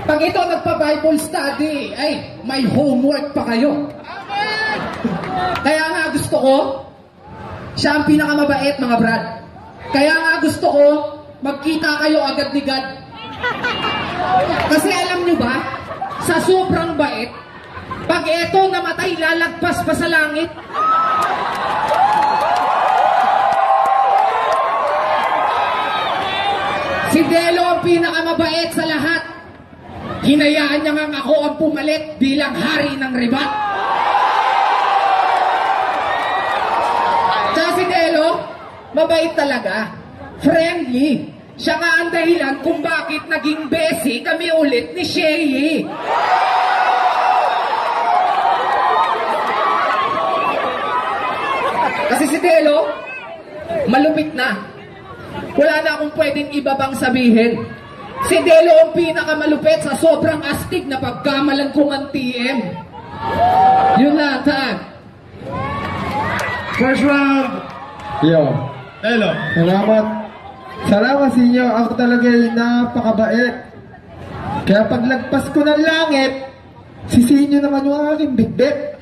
Pag ito nagpa-Bible study, ay, may homework pa kayo. Kaya nga gusto ko, siya ang pinakamabait, mga brad. Kaya nga gusto ko, magkita kayo agad ni God. Kasi alam nyo ba, sa sobrang bait, pag ito namatay, lalagpas pa sa langit. Si Delo ang pinakamabait sa lahat. Hinayaan niya nga ako ang pumalit bilang hari ng ribat. Tsaka si Delo, mabait talaga. Friendly. Siya nga ang dahilan kung bakit naging besi kami ulit ni Shelly. Kasi si Delo, malupit na. Wala na akong pwedeng ibabang sabihin. Si Delo ang pinakamalupit sa sobrang astig na pagkamalan kong ang TM. Yun na, Tan. First round. Yo. Delo. Salamat. Salamat sa inyo. Ako talaga ay napakabait. Kaya paglagpas ko ng langit, sisihin nyo naman yung aking bitbit.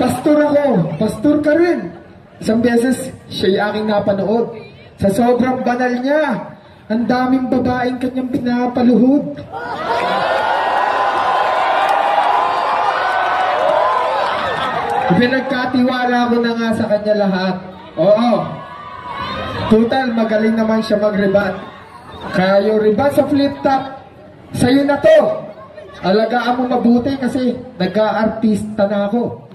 Pastor ako. Pastor ka rin. Isang beses, siya'y aking napanood. Sa sobrang banal niya, ang daming babaeng kanyang pinapaluhod. Pinagkatiwala ko na nga sa kanya lahat. Oo. Total, magaling naman siya mag-rebat. Kaya yung rebat sa flip-top, sa'yo na to. Alagaan mo mabuti kasi nag-aartista na ako.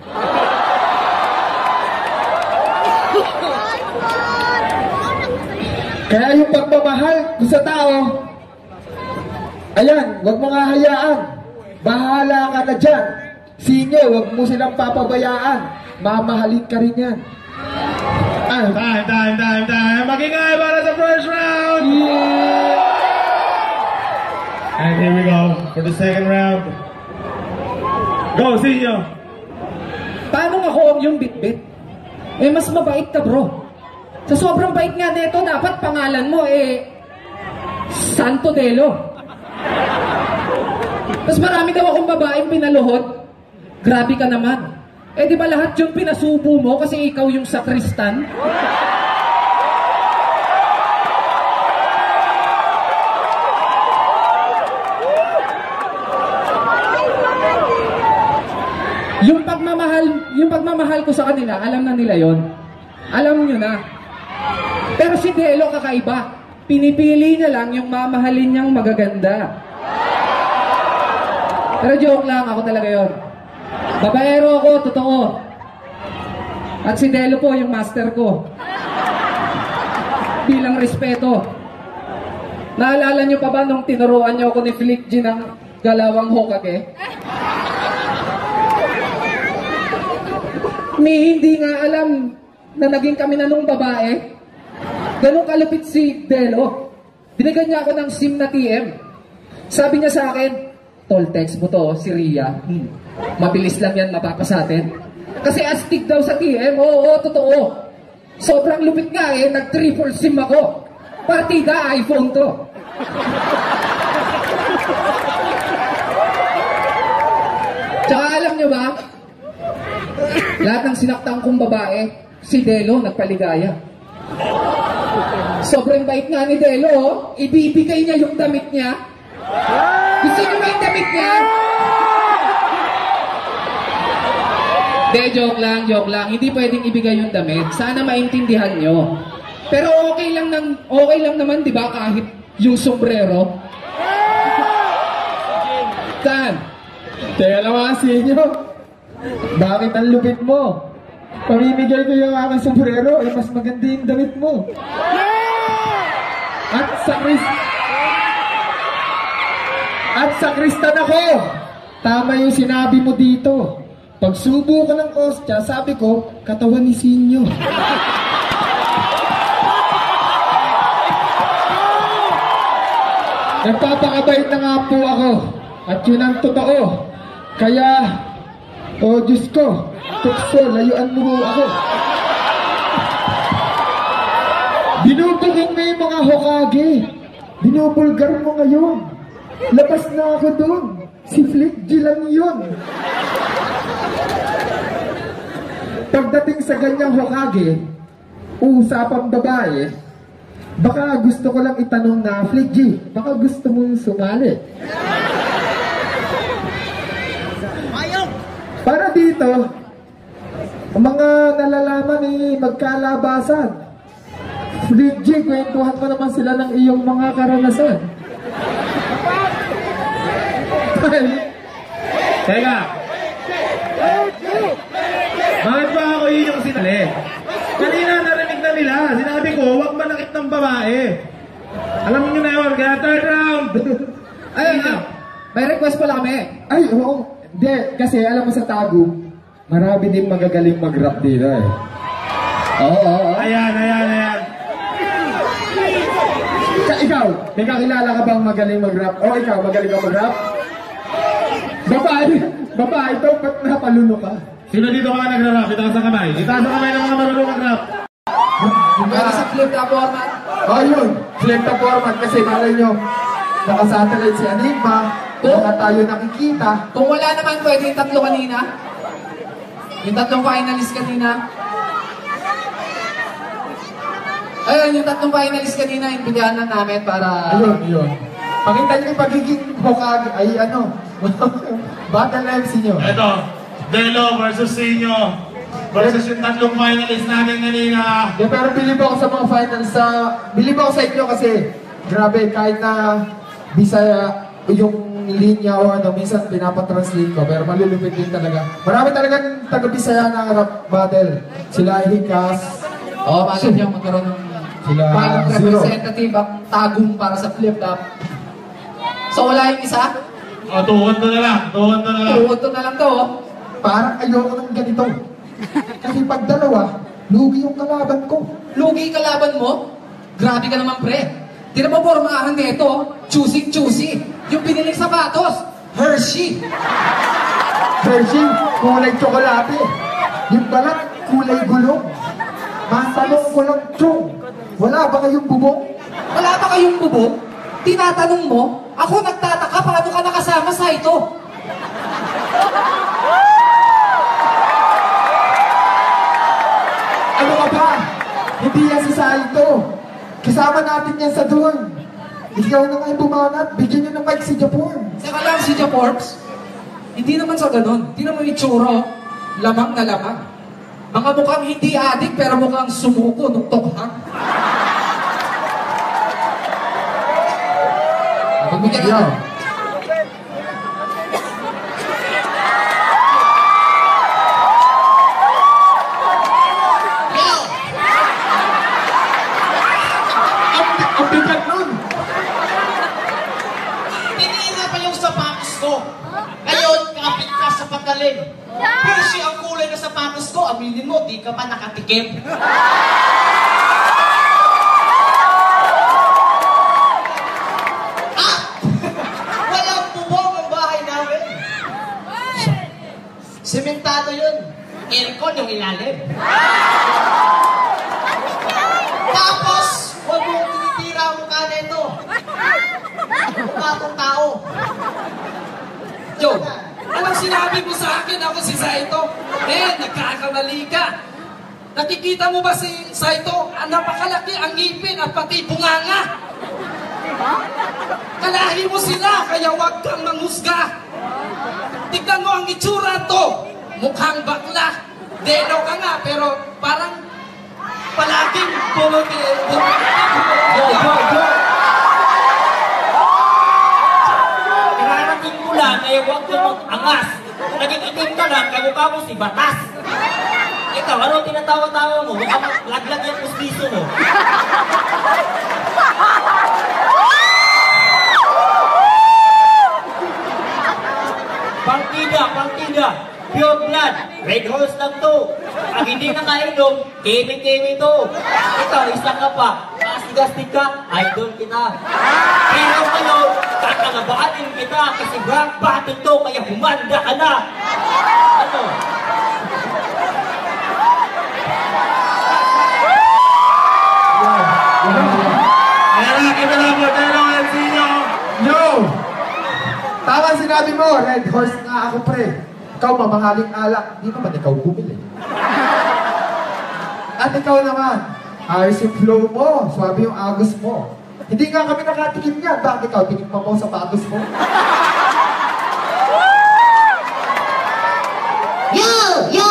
Kaya yung pagmamahal ko sa tao, ayan, wag mo nga hayaan. Bahala ka na dyan. Sinyo, wag mo silang papabayaan. Mamahalin ka rin yan. Time. Magingay para sa first round. Yeah. And here we go for the second round. Go, Sinyo. Paano ako yung bitbit? Eh, mas mabait ka, bro. Sa sobrang bait nga nito, dapat pangalan mo, Santo Delo. Tapos marami daw akong babaeng pinaluhod. Grabe ka naman. Di ba lahat yung pinasubo mo kasi ikaw yung sakristan? Yung pagmamahal ko sa kanila, alam na nila yon. Alam nyo na. Pero si Delo kakaiba. Pinipili niya lang yung mamahalin niyang magaganda. Pero joke lang, ako talaga yon. Babaero ako, totoo. At si Delo po yung master ko. Bilang respeto. Naalala niyo pa ba nung tinuruan niyo ako ni Flick G ng galawang Hokage? Hindi nga alam na naging kami na nung babae. Ganun kalupit si Delo. Binigyan niya ako ng SIM na TM. Sabi niya sa akin, tol, text mo to, si Ria. Mabilis lang yan mapapasatin. Kasi astig daw sa TM. Oo, totoo. Sobrang lupit nga nag-triple SIM ako. Partida, iPhone to. Tsaka alam niyo ba, lahat ng sinaktan kong babae, si Delo nagpaligaya. Sobrang bait nga ni Delo, ibibigay niya yung damit niya. Gusto niyo ba yung damit niya? Joke lang. Hindi pwedeng ibigay yung damit. Sana maintindihan nyo. Pero okay lang naman, di ba, kahit yung sombrero? Saan? Teka naman sa inyo. Bakit ang lupit mo? Pamimigay ko yung aking sombrero, mas maganda yung damit mo. At sakristan ako. Tama yung sinabi mo dito. Pagsubo ko ng ostya, sabi ko, katawan ni Sinyo. Nagpapakabait na nga po ako. At yun ang totoo. Kaya, Diyos ko, tukso, layuan mo ako. Binubugin mo yung mga Hokage. Binubulgar mo ngayon. Labas na ako doon. Si Flick G lang yun. Pagdating sa ganyang Hokage, usapang babae, baka gusto ko lang itanong na, Flick G, baka gusto mong sumali? Para dito, ang mga nalalaman magkalabasan. Flick G, kwentuhan mo naman sila ng iyong mga karanasan. Teka! Bakit ba ako yun yung sinali? Kanina narinig na nila. Sinabi ko, huwag manakit ng babae. Alam nyo na yun, kaya third round. Ay, may request pala kami. Ay, oo. Hindi, kasi alam mo sa Tago, marami din magagaling mag-rap dito eh. Oo. Ayan. Ikaw, may kakilala ka bang magaling mag-rap? O ikaw, magaling ka mag-rap? Babae ito, ba't napaluno ka? Sino dito ka nagra-rap? Ito ka sa kamay. Itaas ang kamay ng mga marunong mag-rap. Pwede sa flip na format. Oh, yun. Flip the format kasi malay nyo, naka-satellite si Enigma, baka tayo nakikita. Kung wala naman, pwede yung tatlo kanina. Yung tatlong finalist kanina. Ayun, yung tatlong finalist kanina, inbigyan na namin para... Ayun. Pakita nyo yung pagiging Hokage, ay ano, battle MC nyo. Ito, Delo versus Sinyo versus yung tatlong finalist namin kanina. Yeah, pero bilib ako sa mga finals bilib ako sa inyo kasi grabe, kahit na Bisaya yung linya o ano, minsan pinapatranslate ko, pero malulupit din talaga. Marami talagang taga-Bisaya na rap battle. Sila Hikas. Oo, bakit yung magkaroon ng Sila pilot Zero. representative ang tagong para sa flip-top. So wala yung isa? O, tuhod to na lang. Tuwod to na lang to, oh. Parang ayoko ng ganito. Kasi pag dalawa, lugi yung kalaban ko. Lugi kalaban mo? Grabe ka naman, pre. Tira mo pormahan nito, choosy. Yung piniling sapatos, Hershey. Hershey, kulay tsokolate. Yung balat, kulay gulong. Matanong ko lang, Chong, wala ba kayong bubong? Wala ba kayong bubong? Tinatanong mo, ako nagtataka paano ka nakasama sa ito. Ano ka ba? Hindi yan si Saito. Kasama natin yan sa doon. Ikaw na nga bumanat, bigyan niyo ng mic si Japon. Saka lang si Japorps, hindi naman sa ganun. Hindi naman itsura, lamang na lamang. Mga mukhang hindi adik pero mukhang sumuko nung tokhang. Pagbigyan ka. Ang bigat nun. Tinira pa yung sapatos ko. Ngayon, kapit ka sa paggaling. Hershey ang kulay na sapatos ko. Aminin mo, di ka pa nakatikim. Ah! Walang bubong ang bahay namin. Sementado yun. Aircon yung ilalim. Tapos, huwag mong tinitira ang mukha nito. Mukha kong tao. Yo, anong sinabi mo sa akin? Ako si Saito. Nagkakamali ka. Nakikita mo ba si Saito? Napakalaki ang ngipin at pati bunganga. Kalahi mo sila, kaya huwag kang manghusga. Tignan mo ang itsura to. Mukhang bakla. Deno ka nga, pero parang palaging Nararating mo lang, kaya huwag ka mag-angas. Naging itim ka lang, kamukha mo si Batas. Ikaw, ano tinatawa-tawa mo? Mukhang laglag yung pustiso mo. Partida. Pure blood. Red horse lang to. Pag hindi nakainom, kimi-kimi to. Ikaw, isa ka pa. Gastig ka, idol kita. Pero ngayon, kakagabahanin kita kasi rock battle to, kaya humanda ka na. Ano? Ayan na, kami lang po. Tama sinabi mo, red horse nga ako pre. Ikaw mamahaling alak, di naman ikaw bumili. At ikaw naman, ayos yung flow mo, swabe yung agos mo. Hindi nga kami nakatikim niya, bakit ikaw tingin pa mo sa pagos mo? Yo! Yo!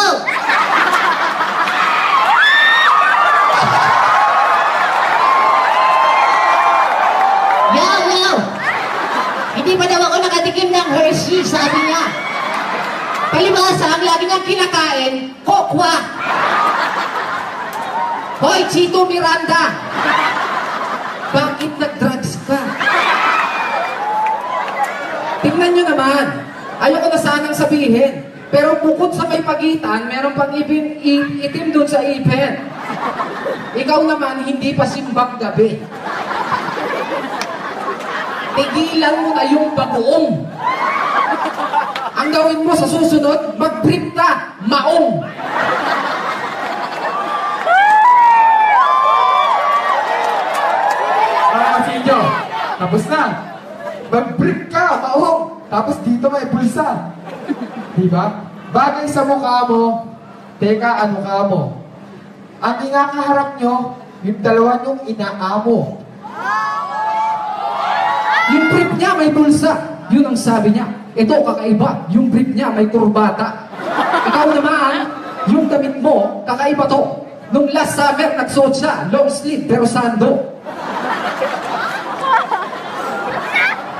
Yo! Yo! Hindi pa daw ako nakatikim ng Hershey, sabi niya. Palibasa, ang lagi niyang kinakain, kokwa. Hoy, Chito Miranda! Bakit nag-drugs ka? Tingnan nyo naman. Ayoko na sanang sabihin. Pero bukod sa may pagitan, meron pang itim dun sa ipin. Ikaw naman, hindi pa simbang gabi. Tigilan mo na yung bagoong. Ang gawin mo sa susunod, mag-brief ka, maong. Sinyo, tapos na. Mag-brief ka, maong. Tapos dito may bulsa. Diba? Bagay sa mukha mo, teka, ano ka mo? Ang inakaharap nyo, yung dalawa nyong inaamo. Yung brief niya may bulsa. Yun ang sabi niya. Ito kakaiba. Yung brief niya may kurbata. Ikaw naman, yung damit mo, kakaiba to. Nung last summer, nagsuot siya. Long sleeve, pero sando.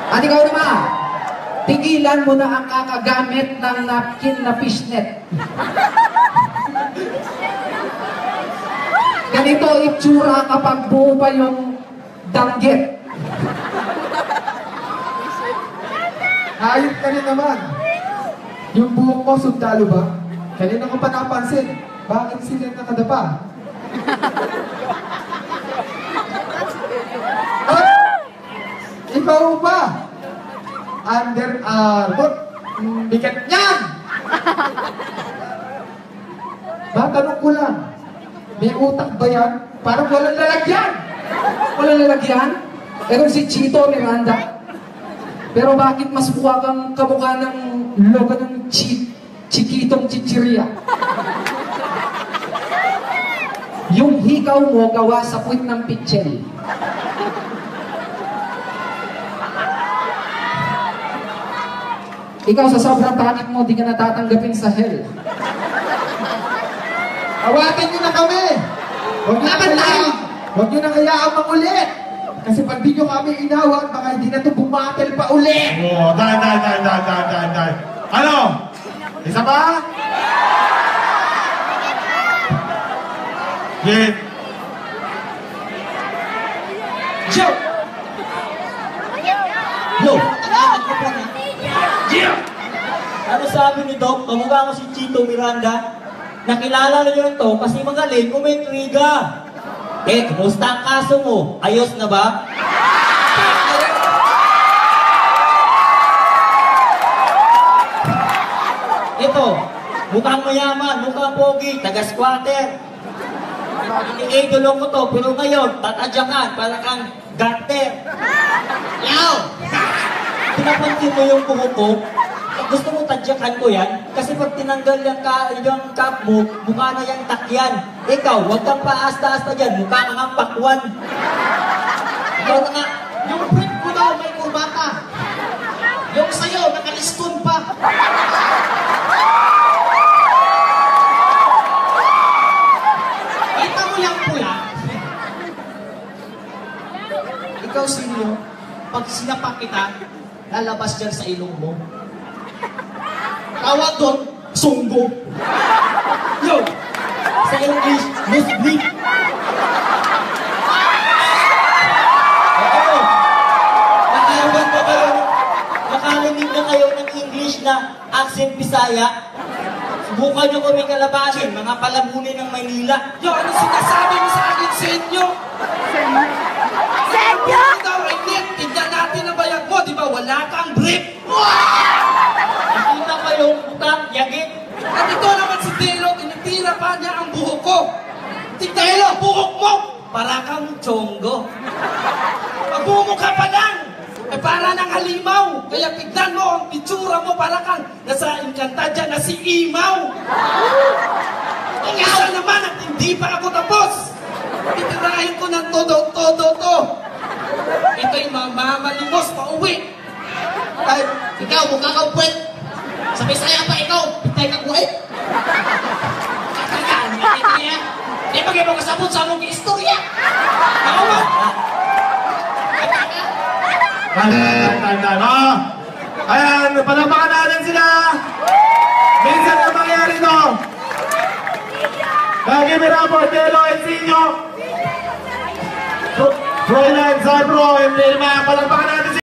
At ikaw naman, tigilan mo na ang kakagamit ng napkin na fishnet. Ganito itsura kapag buo pa yung danggit. Ayun ka rin naman. Yung buhok mo, sundalo ba? Kanina ko pa napansin. Bakit sila nakadapa? Ah! Ikaw ba? Under Armour. Bigat niyan! Tanong ko lang. May utak ba yan? Parang walang lalagyan. Walang lalagyan? Pero si Chito Miranda. Pero bakit mas mukha kang kamukha ng logo ng Chiquitong Chichiria? Yung hikaw mo gawa sa puwit ng pitchel. Ikaw sa sobrang pangit mo, di ka natatanggapin sa hell. Awatin nyo na kami! Huwag nyo na hayaang mangulit! Kasi pag di nyo kami inawag, baka hindi na ito bumatel pa ulit! Oo, dahil. Ano? Isa pa? Yeah. Joe! Yo! Yeah! Ano sabi ni Doc? Kamukha ko si Chito Miranda. Nakilala niyo to kasi magaling kumentriga. Kumusta ang kaso mo? Ayos na ba? Ito, mukhang mayaman, mukhang pogi, taga-squatter. Iniidolo ko to, pero ngayon, tatadyakan, para kang garter. Yaw! Pinapansin mo yung buhok ko? Gusto mo tadyakan ko yan? Kasi pag tinanggal yung cap mo, mukha na yung takyan. Ikaw, huwag kang paasta-asta dyan, mukha ka nga pakwan. Ikaw na nga, Yung print ko daw may kurbata. Yung sayo, nakaliston pa. Kita mo yung pula. Ikaw sino? Pag sinapak kita, lalabas dyan sa ilong mo. Tawag doon, sunggo. yo! Sa English, nosebleed. Oo. Nakarinig na kayo ng English na accent Bisaya. Subukan nyo kami kalabasin, mga palamunin ng Maynila. Yo, ano sinasabi mo sa akin, senyo? Senyo? Ikaw, Renit, tignan natin ang bayag mo, di ba? Wala kang brief. Nakita ko yung utang, yagit. At ito naman si Delo, tinitira pa niya ang buhok ko. Tignan ang buhok mo! Para kang chonggo. Magbumukha pa lang! Ay para ng halimaw. Kaya tignan mo ang itsura mo para kang nasa Encantadia na si Imaw. Ang isa naman at hindi pa ako tapos. Itirahin ko ng todo to. Ito'y mamalimos pa uwi. Ay, ikaw mukha kang puwet. Sa Bisaya pa ikaw, pitay ka puwet. Di ba kayo kasabot sa among istorya? Ako ba? Tanda. Ayan, palapakan natin sila. Minsan na mangyari to. Lagi Mirapo, Delo, Ensinyo. Froilan, Zabro, Emblema, palapakan natin.